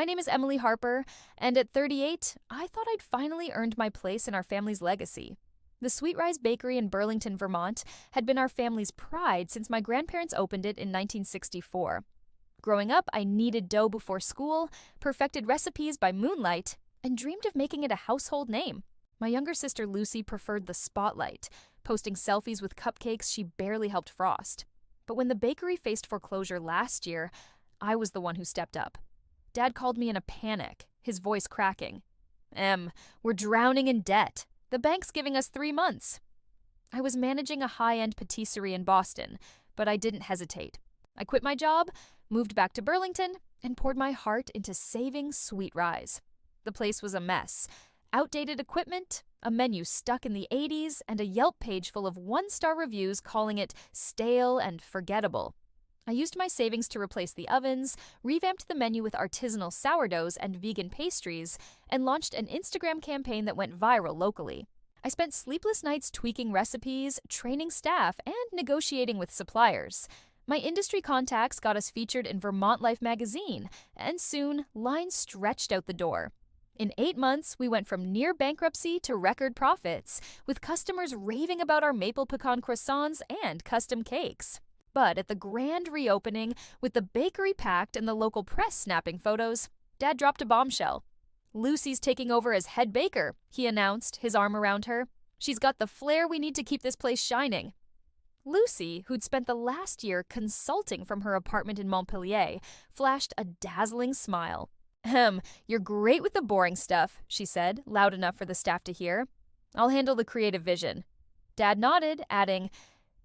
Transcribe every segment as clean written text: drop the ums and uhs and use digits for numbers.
My name is Emily Harper, and at 38, I thought I'd finally earned my place in our family's legacy. The Sweet Rise Bakery in Burlington, Vermont, had been our family's pride since my grandparents opened it in 1964. Growing up, I kneaded dough before school, perfected recipes by moonlight, and dreamed of making it a household name. My younger sister Lucy preferred the spotlight, posting selfies with cupcakes she barely helped frost. But when the bakery faced foreclosure last year, I was the one who stepped up. Dad called me in a panic, his voice cracking. We're drowning in debt. The bank's giving us 3 months. I was managing a high-end patisserie in Boston, but I didn't hesitate. I quit my job, moved back to Burlington, and poured my heart into saving Sweet Rise. The place was a mess. Outdated equipment, a menu stuck in the 80s, and a Yelp page full of 1-star reviews calling it stale and forgettable. I used my savings to replace the ovens, revamped the menu with artisanal sourdoughs and vegan pastries, and launched an Instagram campaign that went viral locally. I spent sleepless nights tweaking recipes, training staff, and negotiating with suppliers. My industry contacts got us featured in Vermont Life magazine, and soon, lines stretched out the door. In 8 months, we went from near bankruptcy to record profits, with customers raving about our maple pecan croissants and custom cakes. But at the grand reopening, with the bakery packed and the local press snapping photos, Dad dropped a bombshell. "Lucy's taking over as head baker," he announced, his arm around her. "She's got the flair we need to keep this place shining." Lucy, who'd spent the last year consulting from her apartment in Montpelier, flashed a dazzling smile. You're great with the boring stuff," she said, loud enough for the staff to hear. "I'll handle the creative vision." Dad nodded, adding,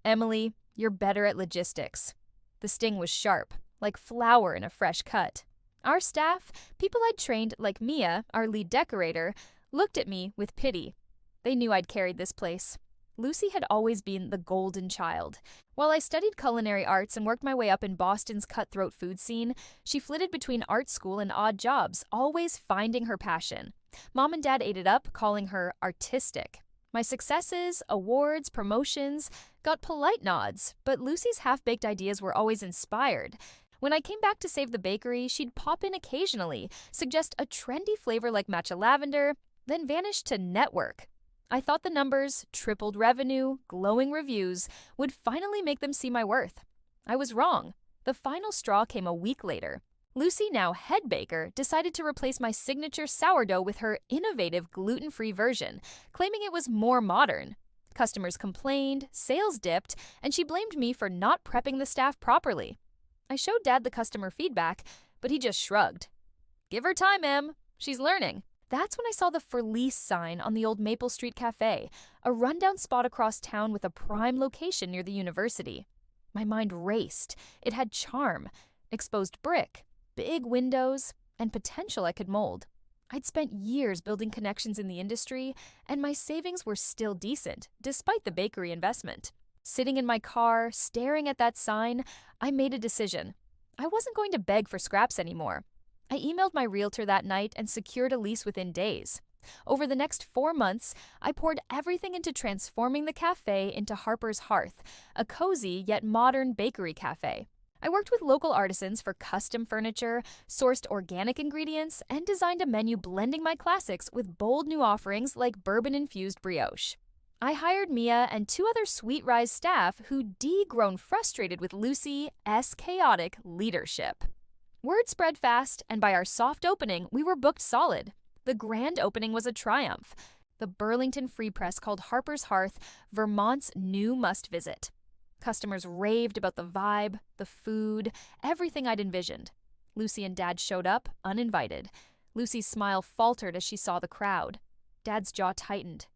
"Emily, you're better at logistics." The sting was sharp, like flour in a fresh cut. Our staff, people I'd trained like Mia, our lead decorator, looked at me with pity. They knew I'd carried this place. Lucy had always been the golden child. While I studied culinary arts and worked my way up in Boston's cutthroat food scene, she flitted between art school and odd jobs, always finding her passion. Mom and Dad ate it up, calling her artistic. My successes, awards, promotions got polite nods, but Lucy's half-baked ideas were always inspired. When I came back to save the bakery, she'd pop in occasionally, suggest a trendy flavor like matcha lavender, then vanish to network. I thought the numbers, tripled revenue, glowing reviews, would finally make them see my worth. I was wrong. The final straw came a week later. Lucy, now head baker, decided to replace my signature sourdough with her innovative gluten-free version, claiming it was more modern. Customers complained, sales dipped, and she blamed me for not prepping the staff properly. I showed Dad the customer feedback, but he just shrugged. "Give her time, Em. She's learning." That's when I saw the For Lease sign on the old Maple Street Cafe, a rundown spot across town with a prime location near the university. My mind raced. It had charm, exposed brick, big windows, and potential I could mold. I'd spent years building connections in the industry, and my savings were still decent, despite the bakery investment. Sitting in my car, staring at that sign, I made a decision. I wasn't going to beg for scraps anymore. I emailed my realtor that night and secured a lease within days. Over the next 4 months, I poured everything into transforming the cafe into Harper's Hearth, a cozy yet modern bakery cafe. I worked with local artisans for custom furniture, sourced organic ingredients, and designed a menu blending my classics with bold new offerings like bourbon-infused brioche. I hired Mia and 2 other Sweet Rise staff who'd grown frustrated with Lucy's chaotic leadership. Word spread fast, and by our soft opening, we were booked solid. The grand opening was a triumph. The Burlington Free Press called Harper's Hearth Vermont's new must-visit. Customers raved about the vibe, the food, everything I'd envisioned. Lucy and Dad showed up, uninvited. Lucy's smile faltered as she saw the crowd. Dad's jaw tightened.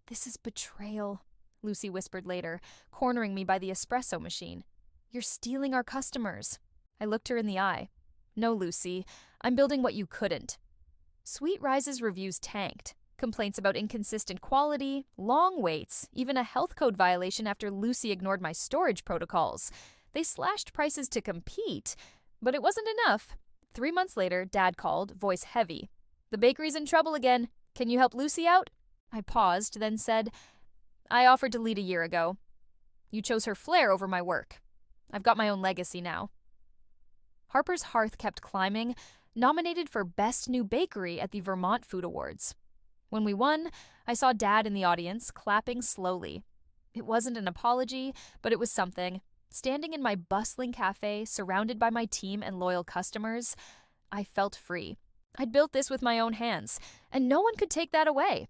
"This is betrayal," Lucy whispered later, cornering me by the espresso machine. "You're stealing our customers." I looked her in the eye. "No, Lucy, I'm building what you couldn't." Sweet Rise's reviews tanked. Complaints about inconsistent quality, long waits, even a health code violation after Lucy ignored my storage protocols. They slashed prices to compete, but it wasn't enough. 3 months later, Dad called, voice heavy. "The bakery's in trouble again. Can you help Lucy out?" I paused, then said, "I offered to lead a year ago. You chose her flair over my work. I've got my own legacy now." Harper's Hearth kept climbing, nominated for Best New Bakery at the Vermont Food Awards. When we won, I saw Dad in the audience, clapping slowly. It wasn't an apology, but it was something. Standing in my bustling cafe, surrounded by my team and loyal customers, I felt free. I'd built this with my own hands, and no one could take that away.